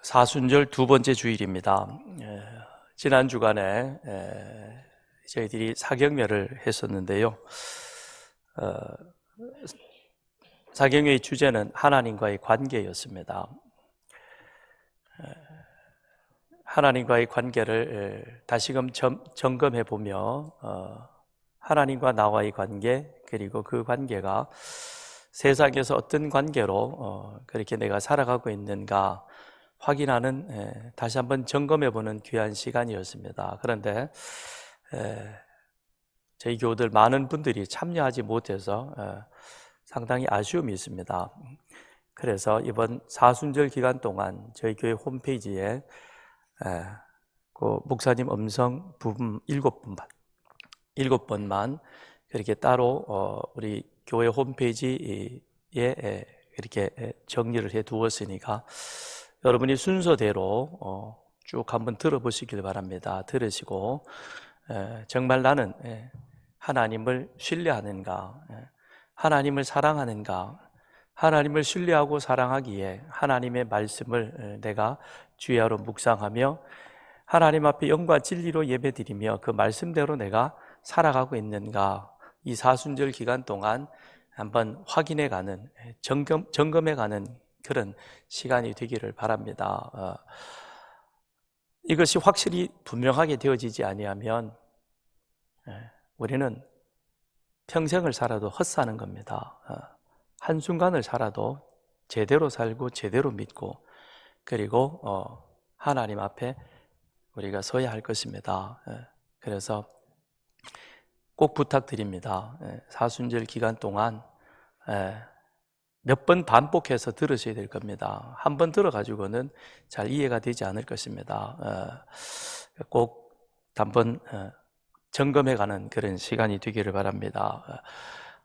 사순절 두 번째 주일입니다. 지난 주간에 저희들이 사경회를 했었는데요. 사경회의 주제는 하나님과의 관계였습니다. 하나님과의 관계를 다시금 점검해 보며 하나님과 나와의 관계, 그리고 그 관계가 세상에서 어떤 관계로 그렇게 내가 살아가고 있는가 확인하는, 다시 한번 점검해 보는 귀한 시간이었습니다. 그런데 저희 교우들 많은 분들이 참여하지 못해서 상당히 아쉬움이 있습니다. 그래서 이번 사순절 기간 동안 저희 교회 홈페이지에 그 목사님 음성 부분 7번만 그렇게 따로 우리 교회 홈페이지에 이렇게 정리를 해 두었으니까 여러분이 순서대로 쭉 한번 들어보시길 바랍니다. 들으시고 정말 나는 하나님을 신뢰하는가, 하나님을 사랑하는가, 하나님을 신뢰하고 사랑하기에 하나님의 말씀을 내가 주야로 묵상하며 하나님 앞에 영과 진리로 예배드리며 그 말씀대로 내가 살아가고 있는가, 이 사순절 기간 동안 한번 확인해가는, 점검해가는 그런 시간이 되기를 바랍니다. 이것이 확실히 분명하게 되어지지 아니하면 우리는 평생을 살아도 헛사는 겁니다. 한순간을 살아도 제대로 살고 제대로 믿고 그리고 하나님 앞에 우리가 서야 할 것입니다. 그래서 꼭 부탁드립니다. 사순절 기간 동안 몇 번 반복해서 들으셔야 될 겁니다. 한 번 들어가지고는 잘 이해가 되지 않을 것입니다. 꼭 한번 점검해가는 그런 시간이 되기를 바랍니다.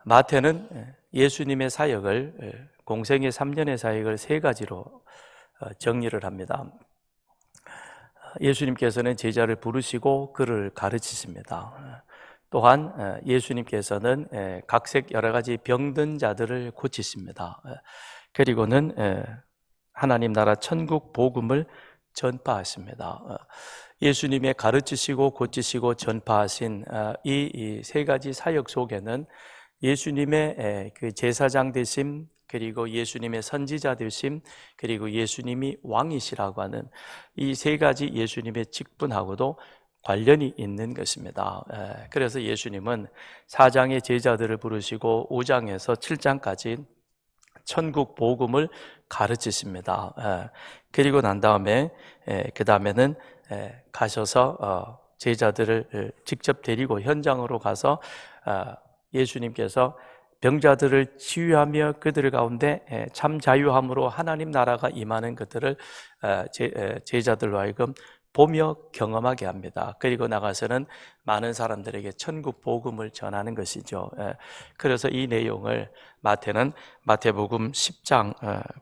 마태는 예수님의 사역을, 공생의 3년의 사역을 세 가지로 정리를 합니다. 예수님께서는 제자를 부르시고 그를 가르치십니다. 또한 예수님께서는 각색 여러 가지 병든 자들을 고치십니다. 그리고는 하나님 나라 천국 복음을 전파하십니다. 예수님의 가르치시고 고치시고 전파하신 이 세 가지 사역 속에는 예수님의 그 제사장 되심, 그리고 예수님의 선지자 되심, 그리고 예수님이 왕이시라고 하는 이 세 가지 예수님의 직분하고도 관련이 있는 것입니다. 그래서 예수님은 4장의 제자들을 부르시고 5장에서 7장까지 천국 복음을 가르치십니다. 그리고 난 다음에 그 다음에는 가셔서 제자들을 직접 데리고 현장으로 가서 예수님께서 병자들을 치유하며 그들 가운데 참 자유함으로 하나님 나라가 임하는 것들을 제자들로 하여금 보며 경험하게 합니다. 그리고 나가서는 많은 사람들에게 천국 복음을 전하는 것이죠. 그래서 이 내용을 마태는 마태복음 10장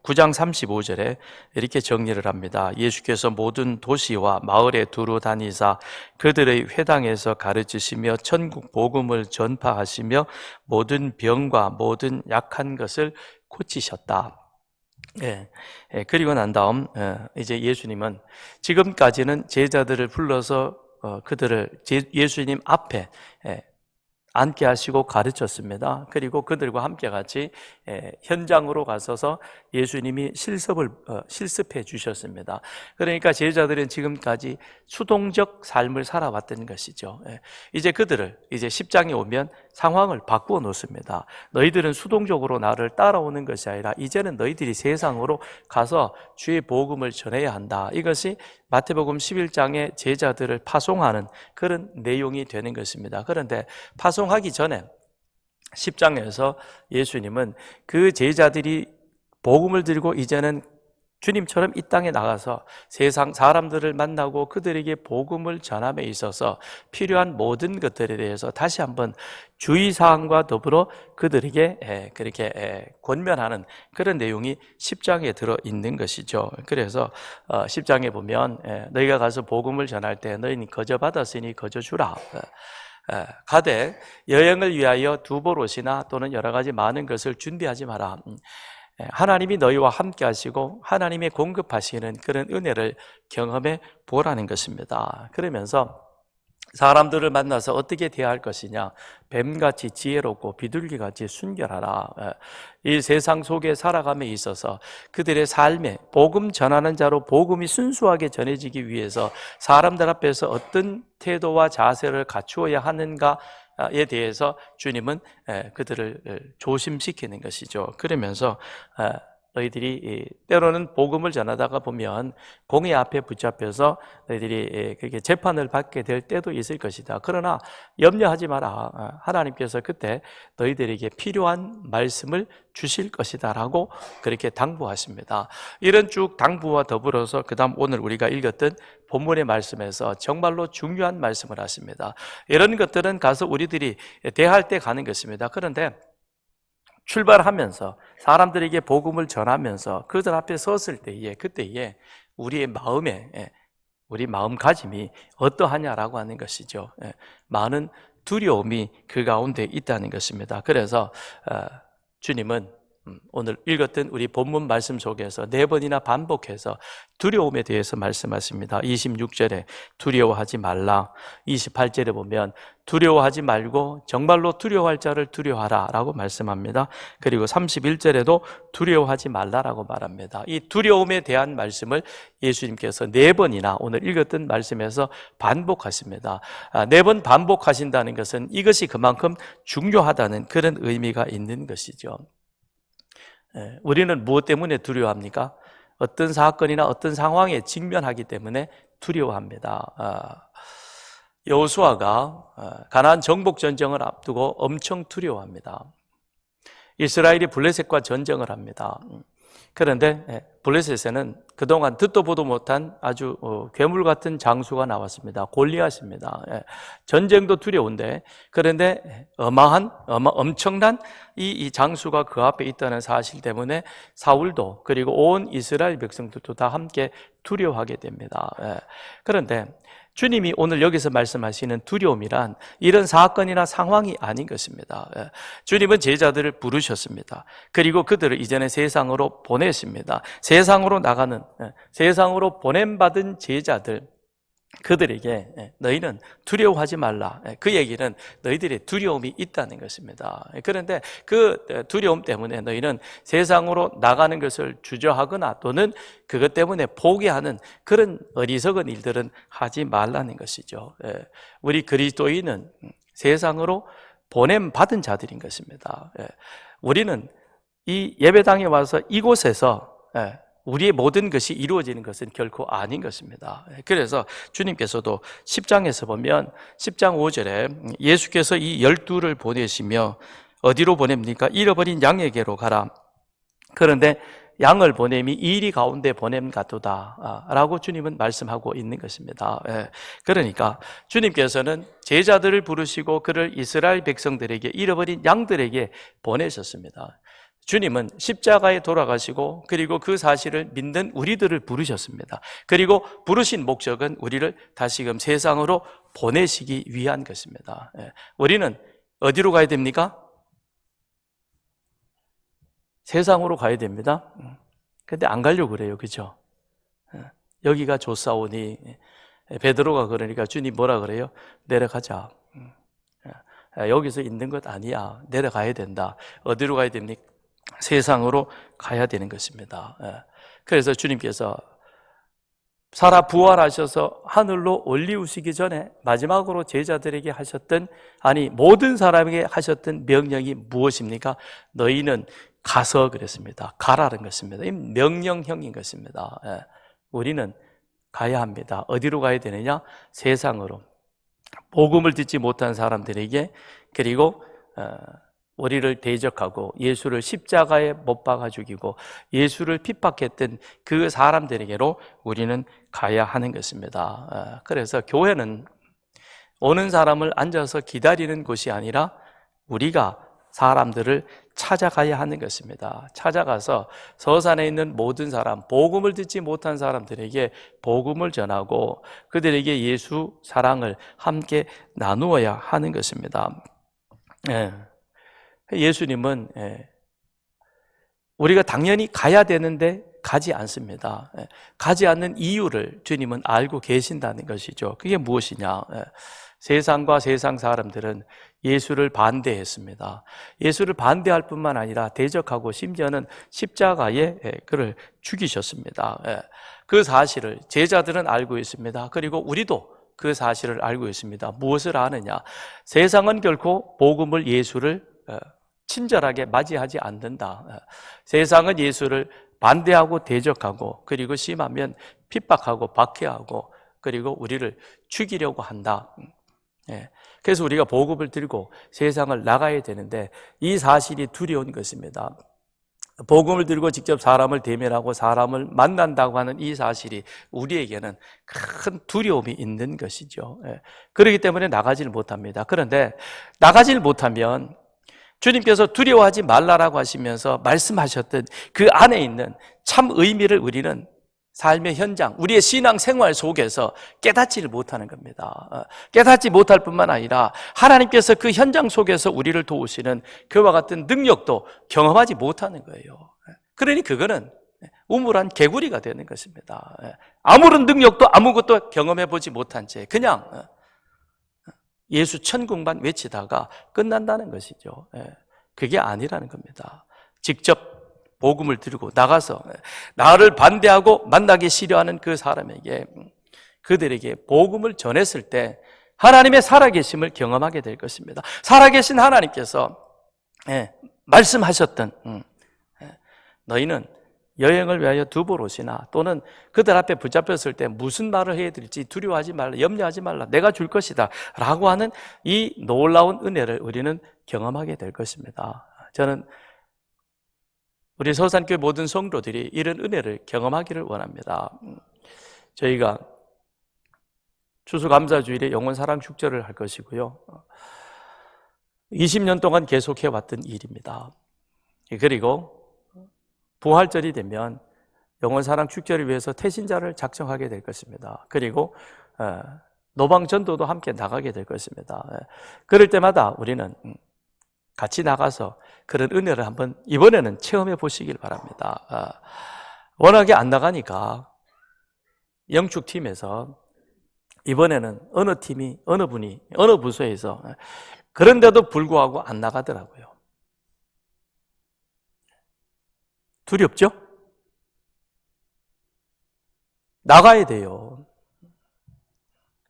9장 35절에 이렇게 정리를 합니다. 예수께서 모든 도시와 마을에 두루 다니사 그들의 회당에서 가르치시며 천국 복음을 전파하시며 모든 병과 모든 약한 것을 고치셨다. 그리고 난 다음 이제 예수님은 지금까지는 제자들을 불러서 그들을 예수님 앞에 앉게 하시고 가르쳤습니다. 그리고 그들과 함께 같이 현장으로 가서서 예수님이 실습해 주셨습니다. 그러니까 제자들은 지금까지 수동적 삶을 살아왔던 것이죠. 이제 그들을 이제 10장에 오면 상황을 바꾸어 놓습니다. 너희들은 수동적으로 나를 따라오는 것이 아니라 이제는 너희들이 세상으로 가서 주의 복음을 전해야 한다. 이것이 마태복음 11장의 제자들을 파송하는 그런 내용이 되는 것입니다. 그런데 파송하기 전에 10장에서 예수님은 그 제자들이 복음을 들고 이제는 주님처럼 이 땅에 나가서 세상 사람들을 만나고 그들에게 복음을 전함에 있어서 필요한 모든 것들에 대해서 다시 한번 주의사항과 더불어 그들에게 그렇게 권면하는 그런 내용이 10장에 들어있는 것이죠. 그래서 10장에 보면 너희가 가서 복음을 전할 때 너희는 거저 받았으니 거저 주라. 가되 여행을 위하여 두보롯이나 또는 여러 가지 많은 것을 준비하지 마라. 하나님이 너희와 함께 하시고 하나님의 공급하시는 그런 은혜를 경험해 보라는 것입니다. 그러면서 사람들을 만나서 어떻게 대할 것이냐, 뱀같이 지혜롭고 비둘기같이 순결하라. 이 세상 속에 살아감에 있어서 그들의 삶에 복음 전하는 자로 복음이 순수하게 전해지기 위해서 사람들 앞에서 어떤 태도와 자세를 갖추어야 하는가에 대해서 주님은 그들을 조심시키는 것이죠. 그러면서 너희들이 때로는 복음을 전하다가 보면 공의 앞에 붙잡혀서 너희들이 그렇게 재판을 받게 될 때도 있을 것이다. 그러나 염려하지 마라. 하나님께서 그때 너희들에게 필요한 말씀을 주실 것이다 라고 그렇게 당부하십니다. 이런 쭉 당부와 더불어서 그 다음 오늘 우리가 읽었던 본문의 말씀에서 정말로 중요한 말씀을 하십니다. 이런 것들은 가서 우리들이 대할 때 가는 것입니다. 그런데 출발하면서 사람들에게 복음을 전하면서 그들 앞에 섰을 때에 그때에 우리의 우리 마음가짐이 어떠하냐라고 하는 것이죠. 많은 두려움이 그 가운데 있다는 것입니다. 그래서 주님은 오늘 읽었던 우리 본문 말씀 속에서 4번이나 반복해서 두려움에 대해서 말씀하십니다. 26절에 두려워하지 말라, 28절에 보면 두려워하지 말고 정말로 두려워할 자를 두려워하라 라고 말씀합니다. 그리고 31절에도 두려워하지 말라라고 말합니다. 이 두려움에 대한 말씀을 예수님께서 4번이나 오늘 읽었던 말씀에서 반복하십니다. 4번 반복하신다는 것은 이것이 그만큼 중요하다는 그런 의미가 있는 것이죠. 우리는 무엇 때문에 두려워합니까? 어떤 사건이나 어떤 상황에 직면하기 때문에 두려워합니다. 여호수아가 가나안 정복 전쟁을 앞두고 엄청 두려워합니다. 이스라엘이 블레셋과 전쟁을 합니다. 그런데 블레셋에는 그동안 듣도 보도 못한 아주 괴물 같은 장수가 나왔습니다. 골리앗입니다. 전쟁도 두려운데 그런데 엄청난 이 장수가 그 앞에 있다는 사실 때문에 사울도 그리고 온 이스라엘 백성들도 다 함께 두려워하게 됩니다. 그런데 주님이 오늘 여기서 말씀하시는 두려움이란 이런 사건이나 상황이 아닌 것입니다. 주님은 제자들을 부르셨습니다. 그리고 그들을 이제는 세상으로 보내십니다. 세상으로 나가는, 세상으로 보냄받은 제자들, 그들에게 너희는 두려워하지 말라. 그 얘기는 너희들의 두려움이 있다는 것입니다. 그런데 그 두려움 때문에 너희는 세상으로 나가는 것을 주저하거나 또는 그것 때문에 포기하는 그런 어리석은 일들은 하지 말라는 것이죠. 우리 그리스도인은 세상으로 보냄받은 자들인 것입니다. 우리는 이 예배당에 와서 이곳에서 우리의 모든 것이 이루어지는 것은 결코 아닌 것입니다. 그래서 주님께서도 10장에서 보면 10장 5절에 예수께서 이 12를 보내시며 어디로 보냅니까? 잃어버린 양에게로 가라. 그런데 양을 보냄이 이리 가운데 보냄 같도다 라고 주님은 말씀하고 있는 것입니다. 그러니까 주님께서는 제자들을 부르시고 그를 이스라엘 백성들에게 잃어버린 양들에게 보내셨습니다. 주님은 십자가에 돌아가시고 그리고 그 사실을 믿는 우리들을 부르셨습니다. 그리고 부르신 목적은 우리를 다시금 세상으로 보내시기 위한 것입니다. 우리는 어디로 가야 됩니까? 세상으로 가야 됩니다. 근데 안 가려고 그래요. 그죠? 여기가 좋사오니 베드로가 그러니까 주님 뭐라 그래요? 내려가자. 여기서 있는 것 아니야. 내려가야 된다. 어디로 가야 됩니까? 세상으로 가야 되는 것입니다. 그래서 주님께서 살아 부활하셔서 하늘로 올리우시기 전에 마지막으로 제자들에게 하셨던, 아니 모든 사람에게 하셨던 명령이 무엇입니까? 너희는 가서 그랬습니다. 가라는 것입니다. 이 명령형인 것입니다. 우리는 가야 합니다. 어디로 가야 되느냐? 세상으로. 복음을 듣지 못한 사람들에게, 그리고 우리를 대적하고 예수를 십자가에 못 박아 죽이고 예수를 핍박했던 그 사람들에게로 우리는 가야 하는 것입니다. 그래서 교회는 오는 사람을 앉아서 기다리는 곳이 아니라 우리가 사람들을 찾아가야 하는 것입니다. 찾아가서 서산에 있는 모든 사람, 복음을 듣지 못한 사람들에게 복음을 전하고 그들에게 예수 사랑을 함께 나누어야 하는 것입니다. 예수님은 우리가 당연히 가야 되는데 가지 않습니다. 가지 않는 이유를 주님은 알고 계신다는 것이죠. 그게 무엇이냐? 세상과 세상 사람들은 예수를 반대했습니다. 예수를 반대할 뿐만 아니라 대적하고 심지어는 십자가에 그를 죽이셨습니다. 그 사실을 제자들은 알고 있습니다. 그리고 우리도 그 사실을 알고 있습니다. 무엇을 아느냐? 세상은 결코 복음을, 예수를 친절하게 맞이하지 않는다. 세상은 예수를 반대하고 대적하고, 그리고 심하면 핍박하고 박해하고, 그리고 우리를 죽이려고 한다. 그래서 우리가 복음을 들고 세상을 나가야 되는데 이 사실이 두려운 것입니다. 복음을 들고 직접 사람을 대면하고 사람을 만난다고 하는 이 사실이 우리에게는 큰 두려움이 있는 것이죠. 그렇기 때문에 나가지를 못합니다. 그런데 나가지를 못하면 주님께서 두려워하지 말라라고 하시면서 말씀하셨던 그 안에 있는 참 의미를 우리는 삶의 현장, 우리의 신앙 생활 속에서 깨닫지를 못하는 겁니다. 깨닫지 못할 뿐만 아니라 하나님께서 그 현장 속에서 우리를 도우시는 그와 같은 능력도 경험하지 못하는 거예요. 그러니 그거는 우물한 개구리가 되는 것입니다. 아무런 능력도 아무것도 경험해 보지 못한 채 그냥 예수 천국만 외치다가 끝난다는 것이죠. 그게 아니라는 겁니다. 직접 복음을 들고 나가서 나를 반대하고 만나기 싫어하는 그 사람에게, 그들에게 복음을 전했을 때 하나님의 살아계심을 경험하게 될 것입니다. 살아계신 하나님께서 말씀하셨던 너희는 여행을 위하여 두볼 옷이나 또는 그들 앞에 붙잡혔을 때 무슨 말을 해야 될지 두려워하지 말라, 염려하지 말라, 내가 줄 것이다 라고 하는 이 놀라운 은혜를 우리는 경험하게 될 것입니다. 저는 우리 서산교회 모든 성도들이 이런 은혜를 경험하기를 원합니다. 저희가 추수감사주일에 영원사랑 축제를 할 것이고요, 20년 동안 계속해왔던 일입니다. 그리고 부활절이 되면 영원사랑 축제를 위해서 태신자를 작정하게 될 것입니다. 그리고 노방전도도 함께 나가게 될 것입니다. 그럴 때마다 우리는 같이 나가서 그런 은혜를 한번 이번에는 체험해 보시길 바랍니다. 워낙에 안 나가니까 영축팀에서 이번에는 어느 팀이, 어느 분이, 어느 부서에서 그런데도 불구하고 안 나가더라고요. 두렵죠? 나가야 돼요.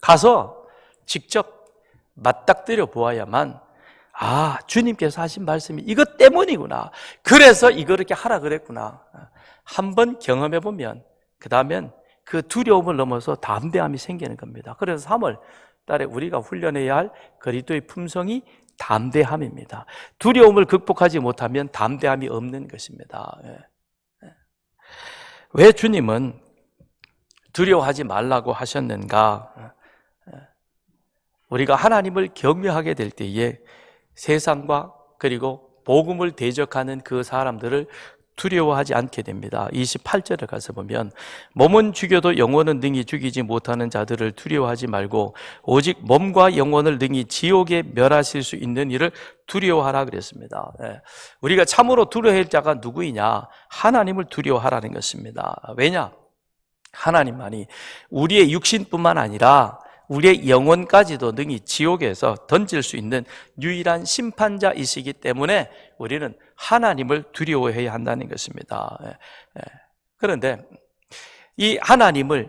가서 직접 맞닥뜨려 보아야만, 아, 주님께서 하신 말씀이 이것 때문이구나, 그래서 이거 이렇게 하라 그랬구나, 한번 경험해 보면 그 다음엔 그 두려움을 넘어서 담대함이 생기는 겁니다. 그래서 3월 달에 우리가 훈련해야 할 그리스도의 품성이 담대함입니다. 두려움을 극복하지 못하면 담대함이 없는 것입니다. 왜 주님은 두려워하지 말라고 하셨는가? 우리가 하나님을 경외하게 될 때에 세상과 그리고 복음을 대적하는 그 사람들을 두려워하지 않게 됩니다. 28절에 가서 보면 몸은 죽여도 영혼은 능히 죽이지 못하는 자들을 두려워하지 말고 오직 몸과 영혼을 능히 지옥에 멸하실 수 있는 이를 두려워하라 그랬습니다. 우리가 참으로 두려워할 자가 누구이냐? 하나님을 두려워하라는 것입니다. 왜냐? 하나님만이 우리의 육신뿐만 아니라 우리의 영혼까지도 능히 지옥에서 던질 수 있는 유일한 심판자이시기 때문에 우리는 하나님을 두려워해야 한다는 것입니다. 그런데 이 하나님이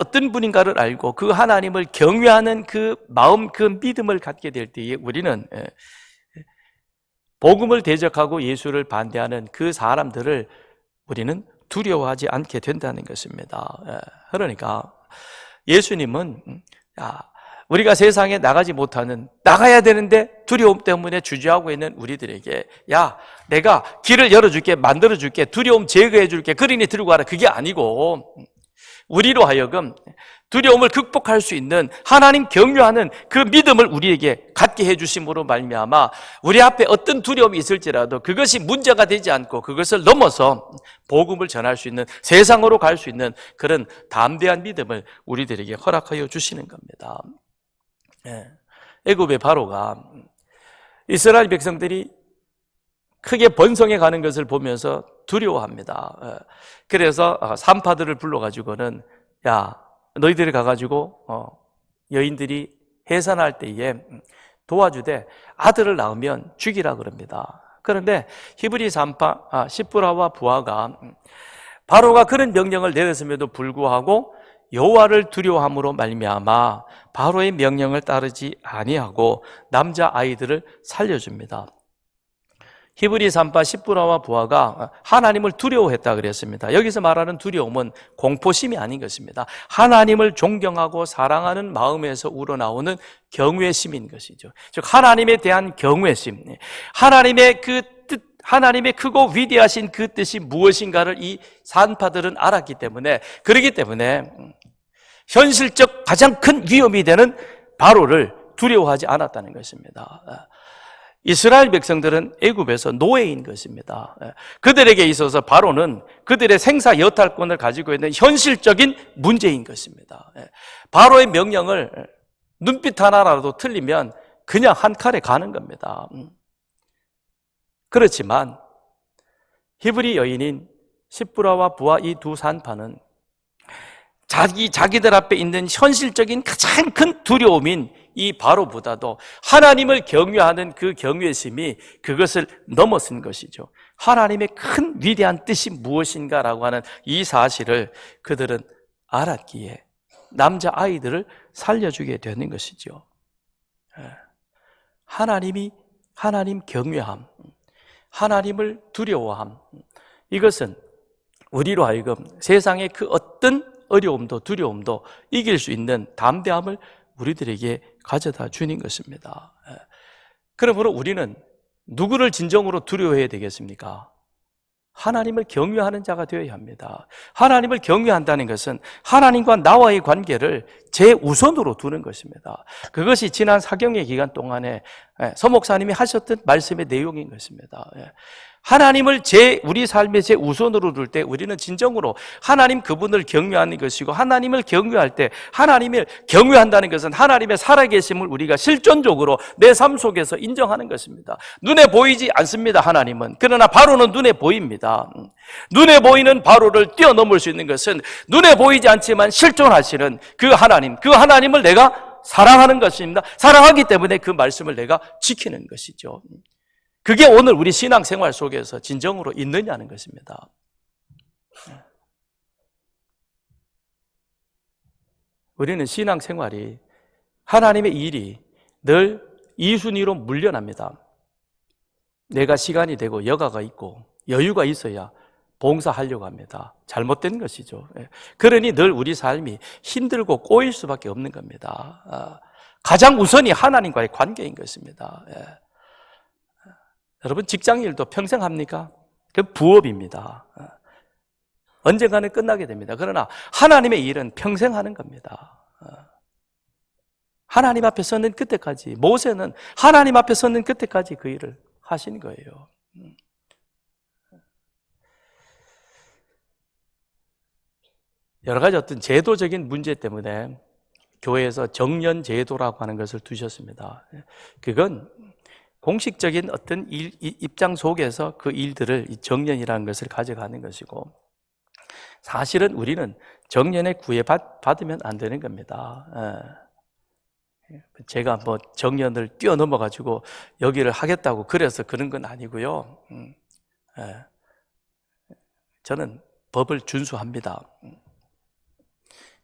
어떤 분인가를 알고 그 하나님을 경외하는 그 마음, 그 믿음을 갖게 될 때에 우리는 복음을 대적하고 예수를 반대하는 그 사람들을 우리는 두려워하지 않게 된다는 것입니다. 그러니까 예수님은 우리가 세상에 나가지 못하는, 나가야 되는데 두려움 때문에 주저하고 있는 우리들에게 야, 내가 길을 열어줄게, 만들어줄게, 두려움 제거해줄게, 그러니 들고 가라, 그게 아니고 우리로 하여금 두려움을 극복할 수 있는 하나님 경외하는 그 믿음을 우리에게 갖게 해주심으로 말미암아 우리 앞에 어떤 두려움이 있을지라도 그것이 문제가 되지 않고 그것을 넘어서 복음을 전할 수 있는, 세상으로 갈 수 있는 그런 담대한 믿음을 우리들에게 허락하여 주시는 겁니다. 애굽의 바로가 이스라엘 백성들이 크게 번성해 가는 것을 보면서 두려워합니다. 그래서 산파들을 불러가지고는 야, 너희들이 가가지고 여인들이 해산할 때에 도와주되 아들을 낳으면 죽이라 그럽니다. 그런데 히브리 산파 시프라와 부하가 바로가 그런 명령을 내렸음에도 불구하고 여호와를 두려워함으로 말미암아 바로의 명령을 따르지 아니하고 남자 아이들을 살려줍니다. 히브리 산파 시프라와 부하가 하나님을 두려워했다 그랬습니다. 여기서 말하는 두려움은 공포심이 아닌 것입니다. 하나님을 존경하고 사랑하는 마음에서 우러나오는 경외심인 것이죠. 즉 하나님에 대한 경외심, 하나님의 그 뜻, 하나님의 크고 위대하신 그 뜻이 무엇인가를 이 산파들은 알았기 때문에, 그렇기 때문에 현실적 가장 큰 위험이 되는 바로를 두려워하지 않았다는 것입니다. 이스라엘 백성들은 애굽에서 노예인 것입니다. 그들에게 있어서 바로는 그들의 생사 여탈권을 가지고 있는 현실적인 문제인 것입니다. 바로의 명령을 눈빛 하나라도 틀리면 그냥 한 칼에 가는 겁니다. 그렇지만 히브리 여인인 시프라와 부하 이 두 산파는 자기들 앞에 있는 현실적인 가장 큰 두려움인 이 바로보다도 하나님을 경외하는 그 경외심이 그것을 넘어선 것이죠. 하나님의 큰 위대한 뜻이 무엇인가라고 하는 이 사실을 그들은 알았기에 남자 아이들을 살려주게 되는 것이죠. 하나님 경외함, 하나님을 두려워함, 이것은 우리로 하여금 세상의 그 어떤 어려움도 두려움도 이길 수 있는 담대함을 우리들에게 가져다 주는 것입니다. 그러므로 우리는 누구를 진정으로 두려워해야 되겠습니까? 하나님을 경외하는 자가 되어야 합니다. 하나님을 경외한다는 것은 하나님과 나와의 관계를 제우선으로 두는 것입니다. 그것이 지난 사경의 기간 동안에 서 목사님이 하셨던 말씀의 내용인 것입니다. 하나님을 우리 삶의 제우선으로 둘 때 우리는 진정으로 하나님 그분을 경외하는 것이고, 하나님을 경외할 때 하나님을 경외한다는 것은 하나님의 살아계심을 우리가 실존적으로 내 삶 속에서 인정하는 것입니다. 눈에 보이지 않습니다, 하나님은. 그러나 바로는 눈에 보입니다. 눈에 보이는 바로를 뛰어넘을 수 있는 것은 눈에 보이지 않지만 실존하시는 그 하나님을 내가 사랑하는 것입니다. 사랑하기 때문에 그 말씀을 내가 지키는 것이죠. 그게 오늘 우리 신앙생활 속에서 진정으로 있느냐는 것입니다. 우리는 신앙생활이, 하나님의 일이 늘 이순위로 물려납니다. 내가 시간이 되고 여가가 있고 여유가 있어야 봉사하려고 합니다. 잘못된 것이죠. 그러니 늘 우리 삶이 힘들고 꼬일 수밖에 없는 겁니다. 가장 우선이 하나님과의 관계인 것입니다. 여러분, 직장일도 평생 합니까? 그 부업입니다. 언젠가는 끝나게 됩니다. 그러나 하나님의 일은 평생 하는 겁니다. 하나님 앞에 서는 그때까지, 모세는 하나님 앞에 서는 그때까지 그 일을 하신 거예요. 여러 가지 어떤 제도적인 문제 때문에 교회에서 정년 제도라고 하는 것을 두셨습니다. 그건 공식적인 어떤 입장 속에서 그 일들을 정년이라는 것을 가져가는 것이고, 사실은 우리는 정년에 구애받으면 안 되는 겁니다. 제가 뭐 정년을 뛰어넘어 가지고 여기를 하겠다고 그래서 그런 건 아니고요. 저는 법을 준수합니다.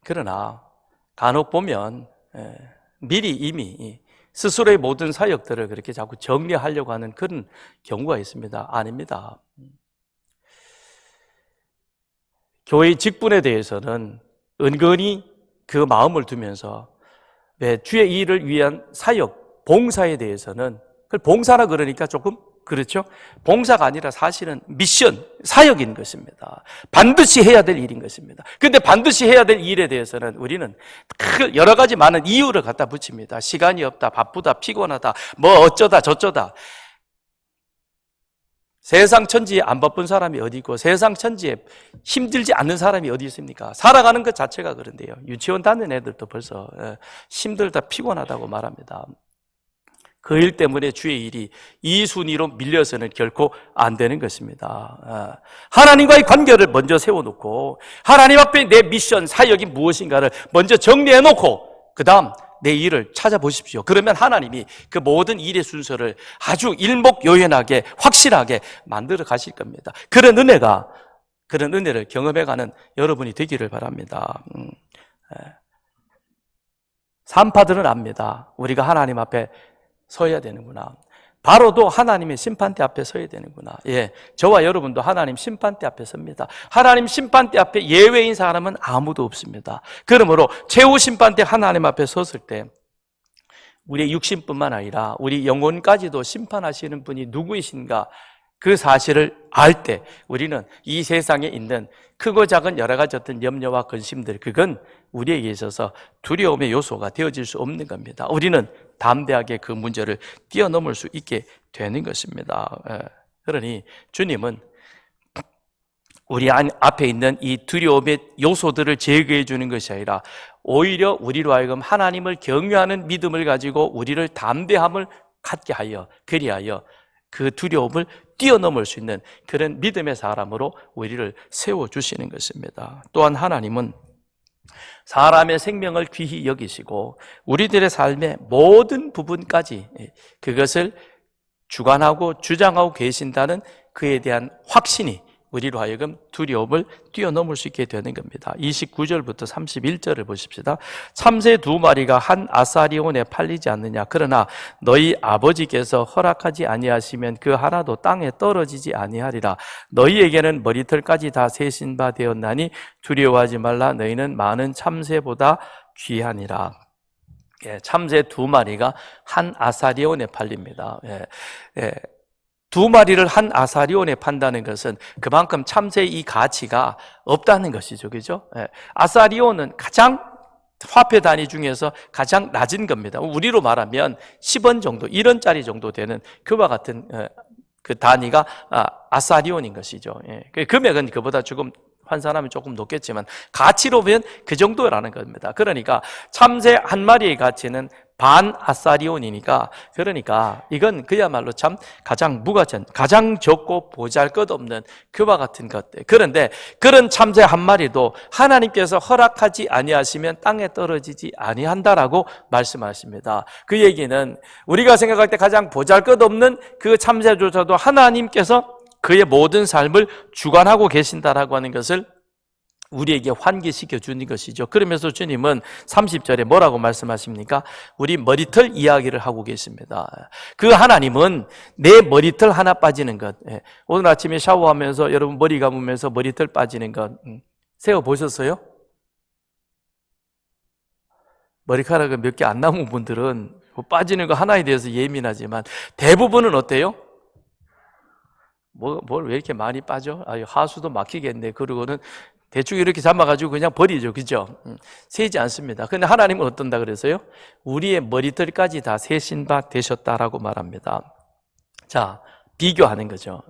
그러나 간혹 보면 미리 이미 스스로의 모든 사역들을 그렇게 자꾸 정리하려고 하는 그런 경우가 있습니다. 아닙니다. 교회의 직분에 대해서는 은근히 그 마음을 두면서 주의 일을 위한 사역, 봉사에 대해서는, 그걸 봉사라 그러니까 조금 그렇죠? 봉사가 아니라 사실은 미션, 사역인 것입니다. 반드시 해야 될 일인 것입니다. 그런데 반드시 해야 될 일에 대해서는 우리는 여러 가지 많은 이유를 갖다 붙입니다. 시간이 없다, 바쁘다, 피곤하다, 뭐 어쩌다 저쩌다. 세상 천지에 안 바쁜 사람이 어디 있고 세상 천지에 힘들지 않는 사람이 어디 있습니까? 살아가는 것 자체가 그런데요. 유치원 다니는 애들도 벌써 힘들다, 피곤하다고 말합니다. 그 일 때문에 주의 일이 이 순위로 밀려서는 결코 안 되는 것입니다. 하나님과의 관계를 먼저 세워놓고 하나님 앞에 내 미션, 사역이 무엇인가를 먼저 정리해놓고 그 다음 내 일을 찾아보십시오. 그러면 하나님이 그 모든 일의 순서를 아주 일목요연하게 확실하게 만들어 가실 겁니다. 그런 은혜를 경험해가는 여러분이 되기를 바랍니다. 산파들은 압니다. 우리가 하나님 앞에 서야 되는구나. 바로도 하나님의 심판대 앞에 서야 되는구나. 예, 저와 여러분도 하나님 심판대 앞에 섭니다. 하나님 심판대 앞에 예외인 사람은 아무도 없습니다. 그러므로 최후 심판대 하나님 앞에 섰을 때 우리의 육신뿐만 아니라 우리 영혼까지도 심판하시는 분이 누구이신가, 그 사실을 알 때 우리는 이 세상에 있는 크고 작은 여러 가지 어떤 염려와 근심들, 그건 우리에게 있어서 두려움의 요소가 되어질 수 없는 겁니다. 우리는 담대하게 그 문제를 뛰어넘을 수 있게 되는 것입니다. 그러니 주님은 우리 앞에 있는 이 두려움의 요소들을 제거해 주는 것이 아니라 오히려 우리로 하여금 하나님을 경외하는 믿음을 가지고 우리를 담대함을 갖게 하여, 그리하여 그 두려움을 뛰어넘을 수 있는 그런 믿음의 사람으로 우리를 세워주시는 것입니다. 또한 하나님은 사람의 생명을 귀히 여기시고 우리들의 삶의 모든 부분까지 그것을 주관하고 주장하고 계신다는 그에 대한 확신이 우리로 하여금 두려움을 뛰어넘을 수 있게 되는 겁니다. 29절부터 31절을 보십시다. 참새 2마리가 한 아사리온에 팔리지 않느냐. 그러나 너희 아버지께서 허락하지 아니하시면 그 하나도 땅에 떨어지지 아니하리라. 너희에게는 머리털까지 다 세신 바 되었나니 두려워하지 말라. 너희는 많은 참새보다 귀하니라. 예, 참새 2마리가 한 아사리온에 팔립니다. 2마리를 한 아사리온에 판다는 것은 그만큼 참새의 이 가치가 없다는 것이죠. 그죠? 아사리온은 가장 화폐 단위 중에서 가장 낮은 겁니다. 우리로 말하면 10원 정도, 1원짜리 정도 되는 그와 같은 그 단위가 아사리온인 것이죠. 그 금액은 그보다 조금 환산하면 조금 높겠지만 가치로 보면 그 정도라는 겁니다. 그러니까 참새 한 마리의 가치는 반 아사리온이니까, 그러니까 이건 그야말로 참 가장 무가천, 가장 적고 보잘것없는 그와 같은 것들. 그런데 그런 참새 한 마리도 하나님께서 허락하지 아니하시면 땅에 떨어지지 아니한다라고 말씀하십니다. 그 얘기는 우리가 생각할 때 가장 보잘것없는 그 참새조차도 하나님께서 그의 모든 삶을 주관하고 계신다라고 하는 것을 우리에게 환기시켜 주는 것이죠. 그러면서 주님은 30절에 뭐라고 말씀하십니까? 우리 머리털 이야기를 하고 계십니다. 그 하나님은 내 머리털 하나 빠지는 것, 오늘 아침에 샤워하면서 여러분 머리 감으면서 머리털 빠지는 것 세어보셨어요? 머리카락이 몇 개 안 남은 분들은 빠지는 거 하나에 대해서 예민하지만 대부분은 어때요? 뭘 왜 이렇게 많이 빠져? 하수도 막히겠네. 그러고는 대충 이렇게 잡아가지고 그냥 버리죠. 그죠? 세지 않습니다. 근데 하나님은 어떤다 그래서요? 우리의 머리털까지 다 세신 바 되셨다라고 말합니다. 자, 비교하는 거죠.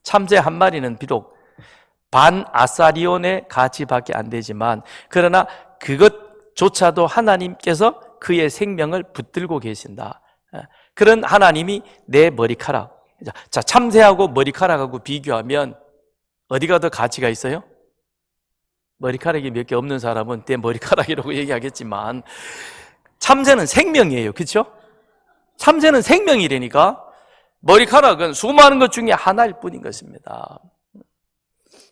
참새 한 마리는 비록 반 아사리온의 가치밖에 안 되지만, 그러나 그것조차도 하나님께서 그의 생명을 붙들고 계신다. 그런 하나님이 내 머리카락, 자, 참새하고 머리카락하고 비교하면 어디가 더 가치가 있어요? 머리카락이 몇 개 없는 사람은 내 머리카락이라고 얘기하겠지만 참새는 생명이에요. 그렇죠? 참새는 생명이라니까 머리카락은 수많은 것 중에 하나일 뿐인 것입니다.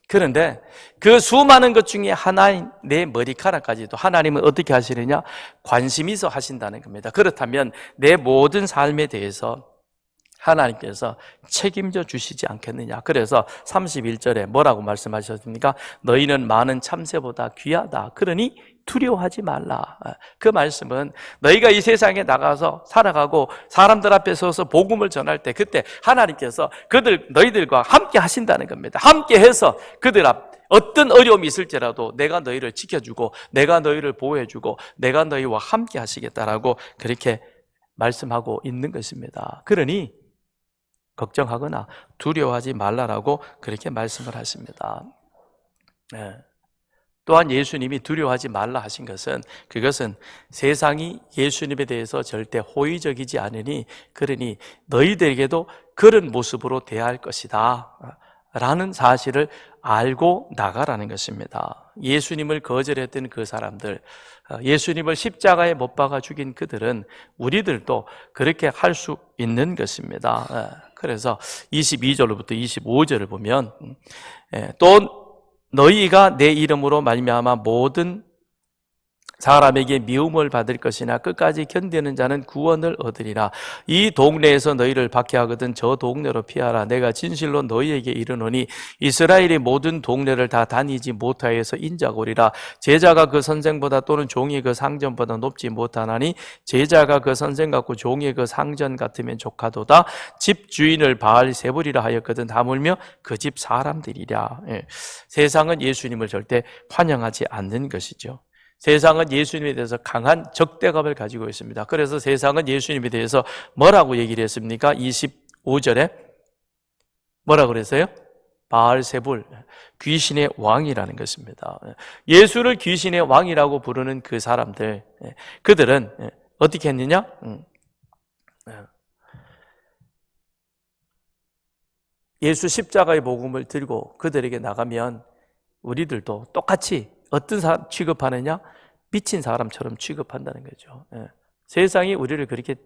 그런데 그 수많은 것 중에 하나인 내 머리카락까지도 하나님은 어떻게 하시느냐? 관심 있어 하신다는 겁니다. 그렇다면 내 모든 삶에 대해서 하나님께서 책임져 주시지 않겠느냐. 그래서 31절에 뭐라고 말씀하셨습니까? 너희는 많은 참새보다 귀하다. 그러니 두려워하지 말라. 그 말씀은 너희가 이 세상에 나가서 살아가고 사람들 앞에 서서 복음을 전할 때 그때 하나님께서 너희들과 함께 하신다는 겁니다. 함께 해서 그들 앞 어떤 어려움이 있을지라도 내가 너희를 지켜주고 내가 너희를 보호해주고 내가 너희와 함께 하시겠다라고 그렇게 말씀하고 있는 것입니다. 그러니 걱정하거나 두려워하지 말라라고 그렇게 말씀을 하십니다. 또한 예수님이 두려워하지 말라 하신 것은 그것은 세상이 예수님에 대해서 절대 호의적이지 않으니 그러니 너희들에게도 그런 모습으로 대할 것이다 라는 사실을 알고 나가라는 것입니다. 예수님을 거절했던 그 사람들, 예수님을 십자가에 못 박아 죽인 그들은 우리들도 그렇게 할 수 있는 것입니다. 그래서 22절로부터 25절을 보면 또 너희가 내 이름으로 말미암아 모든 사람에게 미움을 받을 것이나 끝까지 견디는 자는 구원을 얻으리라. 이 동네에서 너희를 박해하거든 저 동네로 피하라. 내가 진실로 너희에게 이르노니 이스라엘의 모든 동네를 다 다니지 못하여서 인자고리라. 제자가 그 선생보다 또는 종이 그 상전보다 높지 못하나니 제자가 그 선생 같고 종이 그 상전 같으면 족하도다. 집 주인을 바알세불이라 하였거든 하물며 그 집 사람들이랴. 세상은 예수님을 절대 환영하지 않는 것이죠. 세상은 예수님에 대해서 강한 적대감을 가지고 있습니다. 그래서 세상은 예수님에 대해서 뭐라고 얘기를 했습니까? 25절에 뭐라고 그랬어요? 바알세불, 귀신의 왕이라는 것입니다. 예수를 귀신의 왕이라고 부르는 그 사람들, 그들은 어떻게 했느냐? 예수 십자가의 복음을 들고 그들에게 나가면 우리들도 똑같이 어떤 사람 취급하느냐? 미친 사람처럼 취급한다는 거죠. 세상이 우리를 그렇게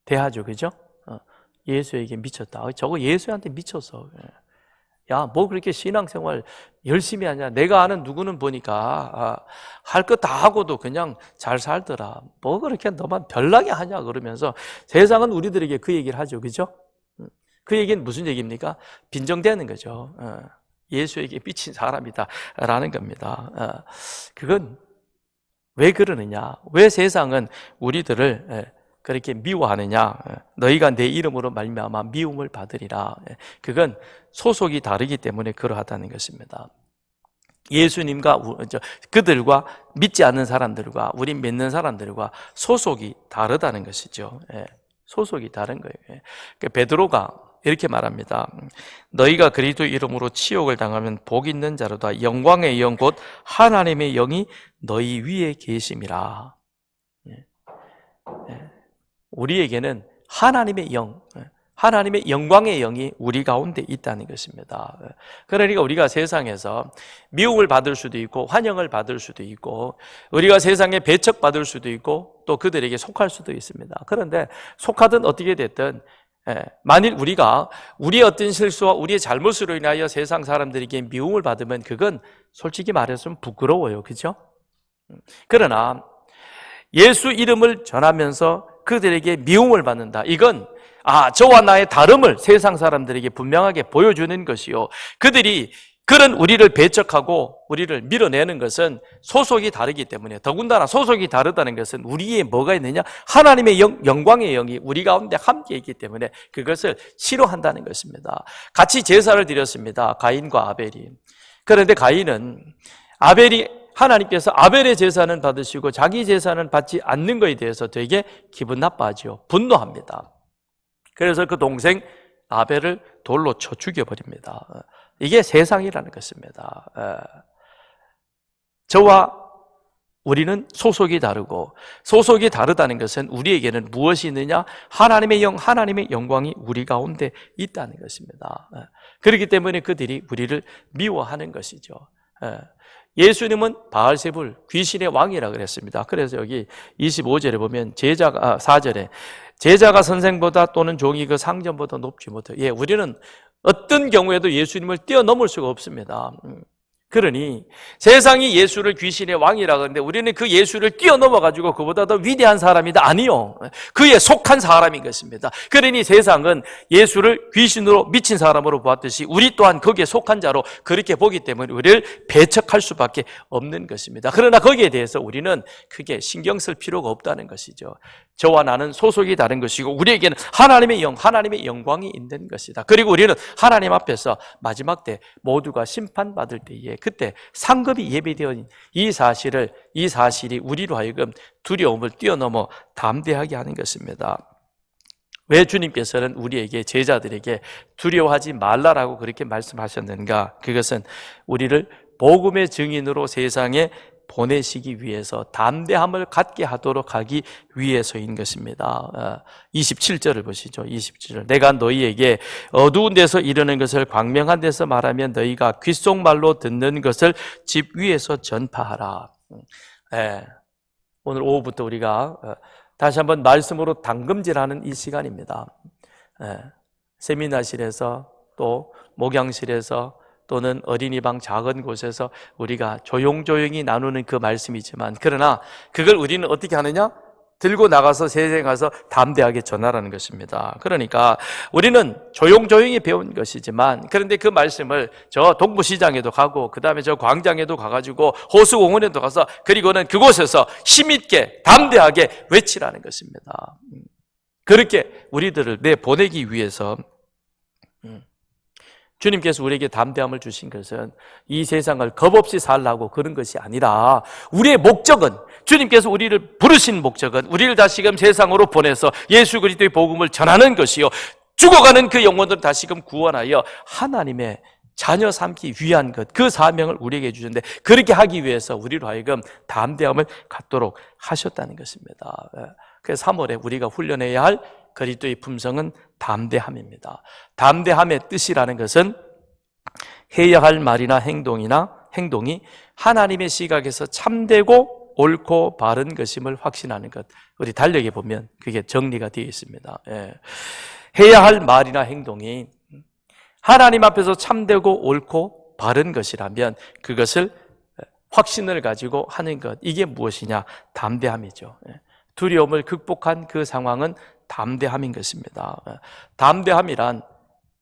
대하죠. 그죠? 예수에게 미쳤다. 저거 예수한테 미쳤어. 야, 뭐 그렇게 신앙생활 열심히 하냐? 내가 아는 누구는 보니까 할 거 다 하고도 그냥 잘 살더라. 뭐 그렇게 너만 별나게 하냐? 그러면서 세상은 우리들에게 그 얘기를 하죠. 그죠? 그 얘기는 무슨 얘기입니까? 빈정대는 거죠. 예수에게 미친 사람이다 라는 겁니다. 그건 왜 그러느냐? 왜 세상은 우리들을 그렇게 미워하느냐? 너희가 내 이름으로 말미암아 미움을 받으리라. 그건 소속이 다르기 때문에 그러하다는 것입니다. 예수님과 그들과 믿지 않는 사람들과 우리 믿는 사람들과 소속이 다르다는 것이죠. 소속이 다른 거예요. 베드로가 이렇게 말합니다. 너희가 그리스도 이름으로 치욕을 당하면 복 있는 자로다. 영광의 영 곧 하나님의 영이 너희 위에 계심이라. 우리에게는 하나님의 영, 하나님의 영광의 영이 우리 가운데 있다는 것입니다. 그러니까 우리가 세상에서 미움을 받을 수도 있고 환영을 받을 수도 있고 우리가 세상에 배척받을 수도 있고 또 그들에게 속할 수도 있습니다. 그런데 속하든 어떻게 됐든 만일 우리가 우리의 어떤 실수와 우리의 잘못으로 인하여 세상 사람들에게 미움을 받으면 그건 솔직히 말해서 부끄러워요. 그죠? 그러나 예수 이름을 전하면서 그들에게 미움을 받는다. 이건 저와 나의 다름을 세상 사람들에게 분명하게 보여주는 것이요. 그들이 그런 우리를 배척하고 우리를 밀어내는 것은 소속이 다르기 때문에 더군다나 소속이 다르다는 것은 우리의 뭐가 있느냐? 하나님의 영광의 영이 우리 가운데 함께 있기 때문에 그것을 싫어한다는 것입니다. 같이 제사를 드렸습니다. 가인과 아벨이. 그런데 가인은 하나님께서 아벨의 제사는 받으시고 자기 제사는 받지 않는 것에 대해서 되게 기분 나빠하죠. 분노합니다. 그래서 그 동생 아벨을 돌로 쳐 죽여버립니다. 이게 세상이라는 것입니다. 저와 우리는 소속이 다르고 소속이 다르다는 것은 우리에게는 무엇이 있느냐? 하나님의 영, 하나님의 영광이 우리 가운데 있다는 것입니다. 그렇기 때문에 그들이 우리를 미워하는 것이죠. 예수님은 바알세불, 귀신의 왕이라고 그랬습니다. 그래서 여기 25절에 보면 4절에 제자가 선생보다 또는 종이 그 상전보다 높지 못해. 우리는 어떤 경우에도 예수님을 뛰어넘을 수가 없습니다. 그러니 세상이 예수를 귀신의 왕이라고 하는데 우리는 그 예수를 뛰어넘어가지고 그보다 더 위대한 사람이다. 아니요. 그에 속한 사람인 것입니다. 그러니 세상은 예수를 귀신으로 미친 사람으로 보았듯이 우리 또한 거기에 속한 자로 그렇게 보기 때문에 우리를 배척할 수밖에 없는 것입니다. 그러나 거기에 대해서 우리는 크게 신경 쓸 필요가 없다는 것이죠. 저와 나는 소속이 다른 것이고 우리에게는 하나님의 영, 하나님의 영광이 있는 것이다. 그리고 우리는 하나님 앞에서 마지막 때 모두가 심판받을 때에 그때 상급이 예비되어 이 사실이 우리로 하여금 두려움을 뛰어넘어 담대하게 하는 것입니다. 왜 주님께서는 우리에게 제자들에게 두려워하지 말라라고 그렇게 말씀하셨는가? 그것은 우리를 복음의 증인으로 세상에 보내시기 위해서 담대함을 갖게 하도록 하기 위해서인 것입니다. 27절을 보시죠. 27절. 내가 너희에게 어두운 데서 이르는 것을 광명한 데서 말하면 너희가 귓속말로 듣는 것을 집 위에서 전파하라. 오늘 오후부터 우리가 다시 한번 말씀으로 담금질하는 이 시간입니다. 세미나실에서 또 목양실에서 또는 어린이방 작은 곳에서 우리가 조용조용히 나누는 그 말씀이지만, 그러나 그걸 우리는 어떻게 하느냐? 들고 나가서 세상에 가서 담대하게 전하라는 것입니다. 그러니까 우리는 조용조용히 배운 것이지만, 그런데 그 말씀을 저 동부시장에도 가고 그 다음에 저 광장에도 가가지고 호수공원에도 가서, 그리고는 그곳에서 힘있게 담대하게 외치라는 것입니다. 그렇게 우리들을 내보내기 위해서 주님께서 우리에게 담대함을 주신 것은 이 세상을 겁없이 살라고 그런 것이 아니라, 우리의 목적은, 주님께서 우리를 부르신 목적은 우리를 다시금 세상으로 보내서 예수 그리스도의 복음을 전하는 것이요, 죽어가는 그 영혼들을 다시금 구원하여 하나님의 자녀 삼기 위한 것, 그 사명을 우리에게 주셨는데, 그렇게 하기 위해서 우리로 하여금 담대함을 갖도록 하셨다는 것입니다. 그래서 3월에 우리가 훈련해야 할 그리스도의 품성은 담대함입니다. 담대함의 뜻이라는 것은 해야 할 말이나 행동이 하나님의 시각에서 참되고 옳고 바른 것임을 확신하는 것. 우리 달력에 보면 그게 정리가 되어 있습니다. 해야 할 말이나 행동이 하나님 앞에서 참되고 옳고 바른 것이라면 그것을 확신을 가지고 하는 것, 이게 무엇이냐? 담대함이죠. 두려움을 극복한 그 상황은 담대함인 것입니다. 담대함이란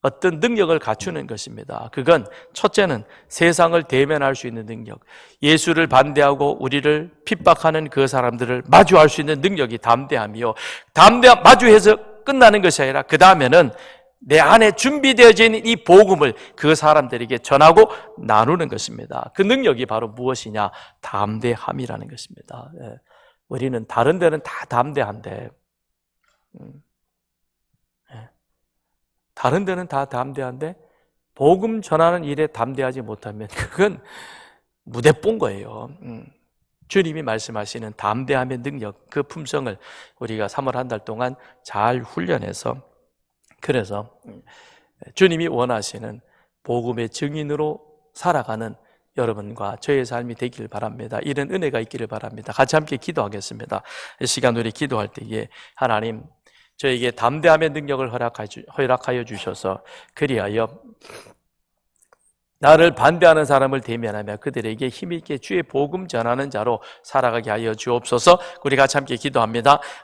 어떤 능력을 갖추는 것입니다. 그건 첫째는 세상을 대면할 수 있는 능력, 예수를 반대하고 우리를 핍박하는 그 사람들을 마주할 수 있는 능력이 담대함이요, 담대함 마주해서 끝나는 것이 아니라 그 다음에는 내 안에 준비되어져 있는 이 복음을 그 사람들에게 전하고 나누는 것입니다. 그 능력이 바로 무엇이냐? 담대함이라는 것입니다. 우리는 다른 데는 다 담대한데, 다른 데는 다 담대한데 복음 전하는 일에 담대하지 못하면 그건 무대 본 거예요. 주님이 말씀하시는 담대함의 능력, 그 품성을 우리가 3월 한 달 동안 잘 훈련해서, 그래서 주님이 원하시는 복음의 증인으로 살아가는 여러분과 저의 삶이 되길 바랍니다. 이런 은혜가 있기를 바랍니다. 같이 함께 기도하겠습니다. 이 시간 우리 기도할 때에 하나님, 저에게 담대함의 능력을 허락하여 주셔서 그리하여 나를 반대하는 사람을 대면하며 그들에게 힘있게 주의 복음 전하는 자로 살아가게 하여 주옵소서. 우리 같이 함께 기도합니다.